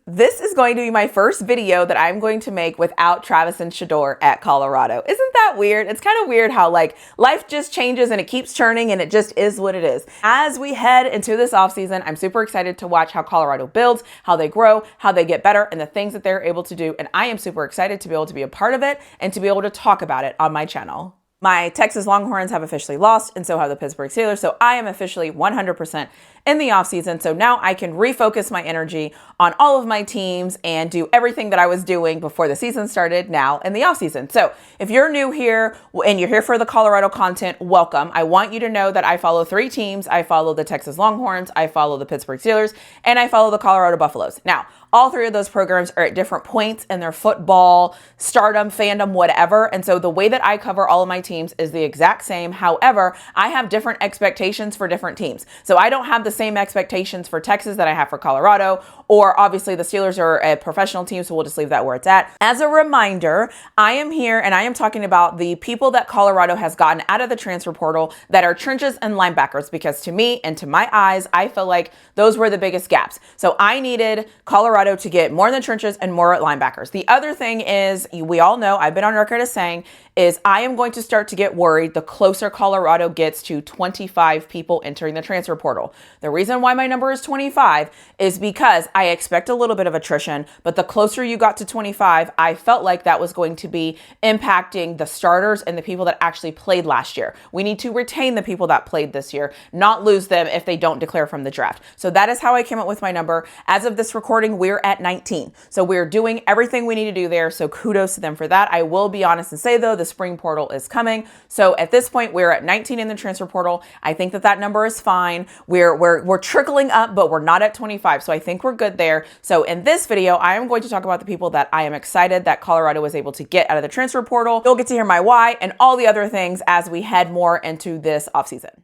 This is going to be my first video that I'm going to make without Travis and Shedeur at Colorado. Isn't that weird? It's kind of weird how like life just changes and it keeps turning and it just is what it is. As we head into this offseason, I'm super excited to watch how Colorado builds, how they grow, how they get better, and the things that they're able to do. And I am super excited to be able to be a part of it and to be able to talk about it on my channel. My Texas Longhorns have officially lost, and so have the Pittsburgh Steelers. So I am officially 100% in the offseason. So now I can refocus my energy on all of my teams and do everything that I was doing before the season started now in the offseason. So if you're new here and you're here for the Colorado content, welcome. I want you to know that I follow 3 teams. I follow the Texas Longhorns, I follow the Pittsburgh Steelers, and I follow the Colorado Buffaloes. Now, all 3 of those programs are at different points in their football, stardom, fandom, whatever. And so the way that I cover all of my teams is the exact same. However, I have different expectations for different teams. So I don't have the same expectations for Texas that I have for Colorado, or obviously the Steelers are a professional team, so we'll just leave that where it's at. As a reminder, I am here and I am talking about the people that Colorado has gotten out of the transfer portal that are trenches and linebackers, because to me and to my eyes, I feel like those were the biggest gaps. So I needed Colorado to get more in the trenches and more at linebackers. The other thing is, we all know, I've been on record as saying, is I am going to start to get worried the closer Colorado gets to 25 people entering the transfer portal. The reason why my number is 25 is because I expect a little bit of attrition, but the closer you got to 25, I felt like that was going to be impacting the starters and the people that actually played last year. We need to retain the people that played this year, not lose them if they don't declare from the draft. So that is how I came up with my number. As of this recording, we're at 19. So we're doing everything we need to do there. So kudos to them for that. I will be honest and say though, the spring portal is coming. So at this point, we're at 19 in the transfer portal. I think that that number is fine. We're trickling up, but we're not at 25. So I think we're good there. So in this video, I am going to talk about the people that I am excited that Colorado was able to get out of the transfer portal. You'll get to hear my why and all the other things as we head more into this offseason.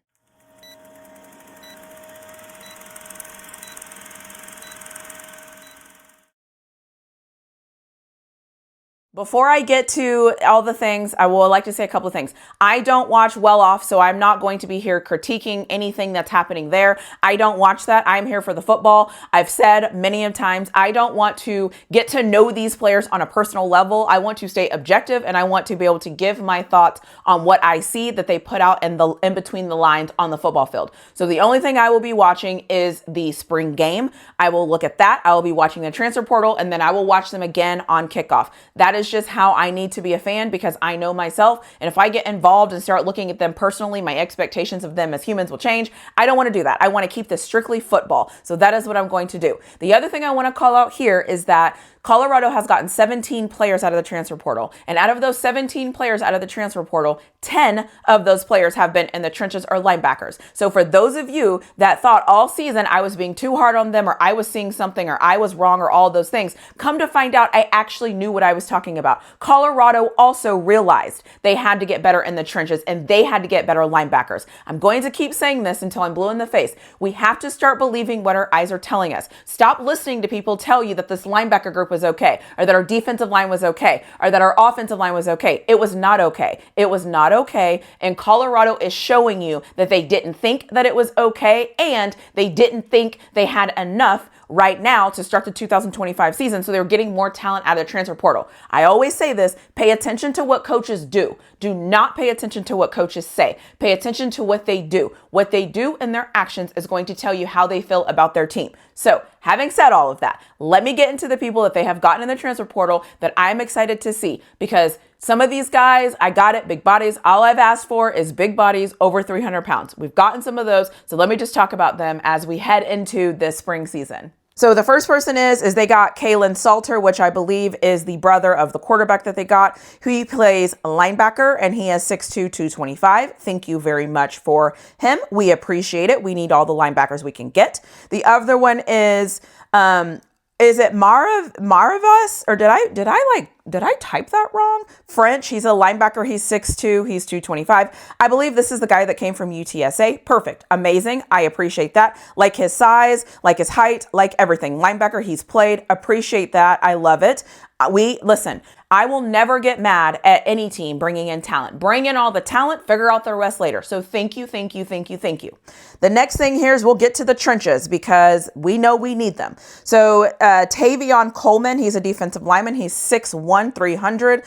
Before I get to all the things, I will like to say a couple of things. I don't watch Well Off, so I'm not going to be here critiquing anything that's happening there. I don't watch that. I'm here for the football. I've said many of times, I don't want to get to know these players on a personal level. I want to stay objective and I want to be able to give my thoughts on what I see that they put out in between the lines on the football field. So the only thing I will be watching is the spring game. I will look at that. I will be watching the transfer portal, and then I will watch them again on kickoff. That is just how I need to be a fan, because I know myself. And if I get involved and start looking at them personally, my expectations of them as humans will change. I don't want to do that. I want to keep this strictly football. So that is what I'm going to do. The other thing I want to call out here is that Colorado has gotten 17 players out of the transfer portal. And out of those 17 players out of the transfer portal, 10 of those players have been in the trenches or linebackers. So for those of you that thought all season I was being too hard on them, or I was seeing something, or I was wrong, or all those things, come to find out I actually knew what I was talking about. Colorado also realized they had to get better in the trenches and they had to get better linebackers. I'm going to keep saying this until I'm blue in the face. We have to start believing what our eyes are telling us. Stop listening to people tell you that this linebacker group was okay, or that our defensive line was okay, or that our offensive line was okay. It was not okay. It was not okay. And Colorado is showing you that they didn't think that it was okay, and they didn't think they had enough right now to start the 2025 season. So they're getting more talent out of the transfer portal. I always say this, pay attention to what coaches do. Do not pay attention to what coaches say. Pay attention to what they do. What they do in their actions is going to tell you how they feel about their team. So having said all of that, let me get into the people that they have gotten in the transfer portal that I'm excited to see, because some of these guys, I got it, big bodies. All I've asked for is big bodies over 300 pounds. We've gotten some of those. So let me just talk about them as we head into this spring season. So the first person is they got Kalen Salter, which I believe is the brother of the quarterback that they got. He plays linebacker and he has 6'2", 225. Thank you very much for him. We appreciate it. We need all the linebackers we can get. The other one is it Maravas, or did I type that wrong? French. He's a linebacker. He's 6'2". He's 225. I believe this is the guy that came from UTSA. Perfect. Amazing. I appreciate that. Like his size, like his height, like everything. Linebacker, he's played. Appreciate that. I love it. Listen, I will never get mad at any team bringing in talent. Bring in all the talent, figure out the rest later. So thank you, thank you, thank you, thank you. The next thing here is we'll get to the trenches because we know we need them. So Tavion Coleman, he's a defensive lineman. He's 6'1", 300,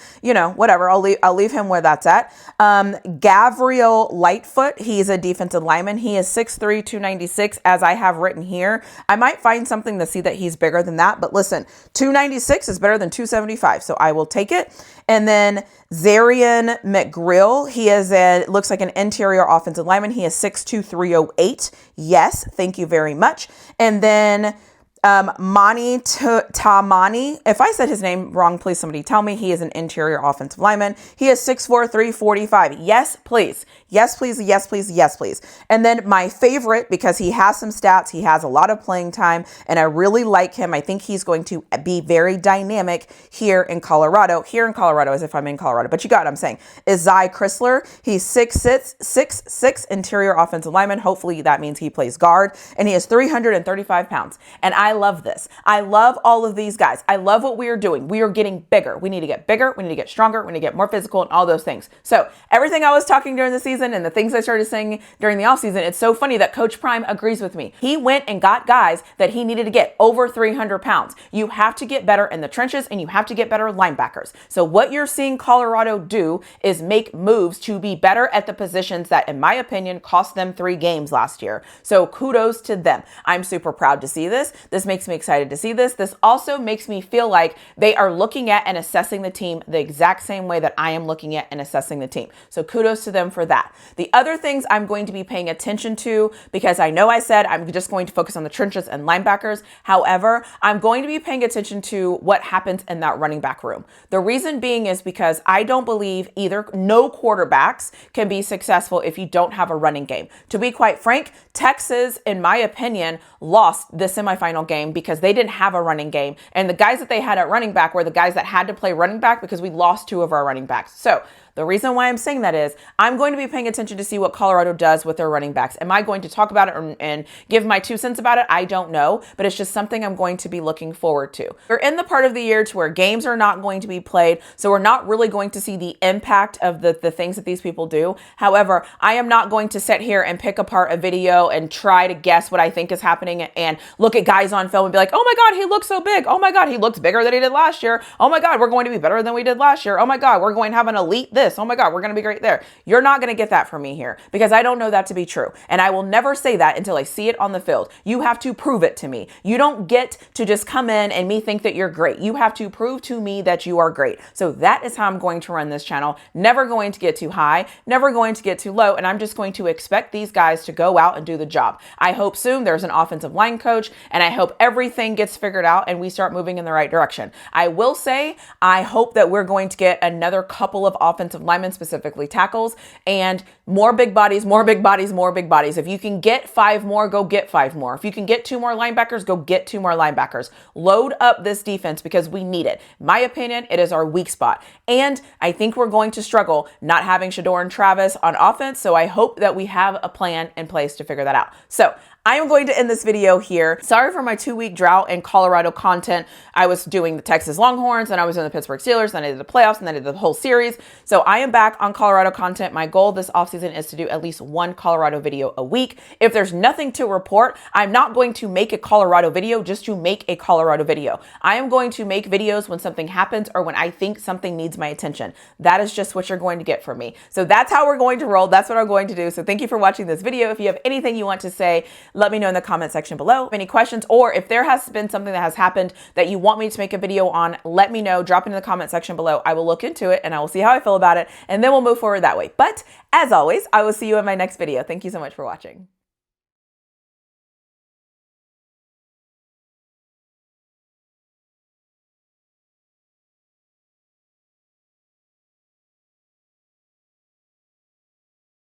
whatever. I'll leave him where that's at. Gavriel Lightfoot, he's a defensive lineman. He is 6'3", 296, as I have written here. I might find something to see that he's bigger than that, but listen, 296 is better than 275, so I will take it. And then Zarian McGrill, he is looks like an interior offensive lineman. He is 6'2", 308. Yes, thank you very much. And then Mani Tamani, if I said his name wrong, please somebody tell me. He is an interior offensive lineman. He is 6'4", 345. Yes, please. Yes, please. Yes, please. Yes, please. And then my favorite, because he has some stats, he has a lot of playing time, and I really like him. I think he's going to be very dynamic here in Colorado. Here in Colorado, as if I'm in Colorado, but you got what I'm saying. Is Zy Chrysler. He's 6'6", interior offensive lineman. Hopefully that means he plays guard, and he is 335 pounds. And I love this. I love all of these guys. I love what we are doing. We are getting bigger. We need to get bigger. We need to get stronger. We need to get more physical and all those things. So everything I was talking during the season and the things I started saying during the offseason, it's so funny that Coach Prime agrees with me. He went and got guys that he needed to get over 300 pounds. You have to get better in the trenches and you have to get better linebackers. So what you're seeing Colorado do is make moves to be better at the positions that, in my opinion, cost them 3 games last year. So kudos to them. I'm super proud to see this. This makes me excited to see this. This also makes me feel like they are looking at and assessing the team the exact same way that I am looking at and assessing the team. So kudos to them for that. The other things I'm going to be paying attention to, because I know I said I'm just going to focus on the trenches and linebackers. However, I'm going to be paying attention to what happens in that running back room. The reason being is because I don't believe no quarterbacks can be successful if you don't have a running game. To be quite frank, Texas, in my opinion, lost the semifinal game because they didn't have a running game. And the guys that they had at running back were the guys that had to play running back because we lost 2 of our running backs. So the reason why I'm saying that is I'm going to be paying attention to see what Colorado does with their running backs. Am I going to talk about it and give my 2 cents about it? I don't know, but it's just something I'm going to be looking forward to. We're in the part of the year to where games are not going to be played, so we're not really going to see the impact of the things that these people do. However, I am not going to sit here and pick apart a video and try to guess what I think is happening and look at guys on film and be like, oh my God, he looks so big. Oh my God, he looks bigger than he did last year. Oh my God, we're going to be better than we did last year. Oh my God, we're going to have an elite this. Oh my God, we're going to be great there. You're not going to get that from me here because I don't know that to be true. And I will never say that until I see it on the field. You have to prove it to me. You don't get to just come in and me think that you're great. You have to prove to me that you are great. So that is how I'm going to run this channel. Never going to get too high, never going to get too low. And I'm just going to expect these guys to go out and do the job. I hope soon there's an offensive line coach and I hope everything gets figured out and we start moving in the right direction. I will say, I hope that we're going to get another couple of offensive linemen, specifically tackles, and more big bodies, more big bodies, more big bodies. If you can get 5 more, go get 5 more. If you can get 2 more linebackers, go get 2 more linebackers. Load up this defense because we need it. In my opinion, it is our weak spot. And I think we're going to struggle not having Shedeur and Travis on offense. So I hope that we have a plan in place to figure that out. So I am going to end this video here. Sorry for my 2-week drought in Colorado content. I was doing the Texas Longhorns and I was in the Pittsburgh Steelers, then I did the playoffs and then I did the whole series. So I am back on Colorado content. My goal this offseason is to do at least 1 Colorado video a week. If there's nothing to report, I'm not going to make a Colorado video just to make a Colorado video. I am going to make videos when something happens or when I think something needs my attention. That is just what you're going to get from me. So that's how we're going to roll. That's what I'm going to do. So thank you for watching this video. If you have anything you want to say, let me know in the comment section below. Any questions, or if there has been something that has happened that you want me to make a video on, let me know. Drop it in the comment section below. I will look into it and I will see how I feel about it, and then we'll move forward that way. But as always, I will see you in my next video. Thank you so much for watching.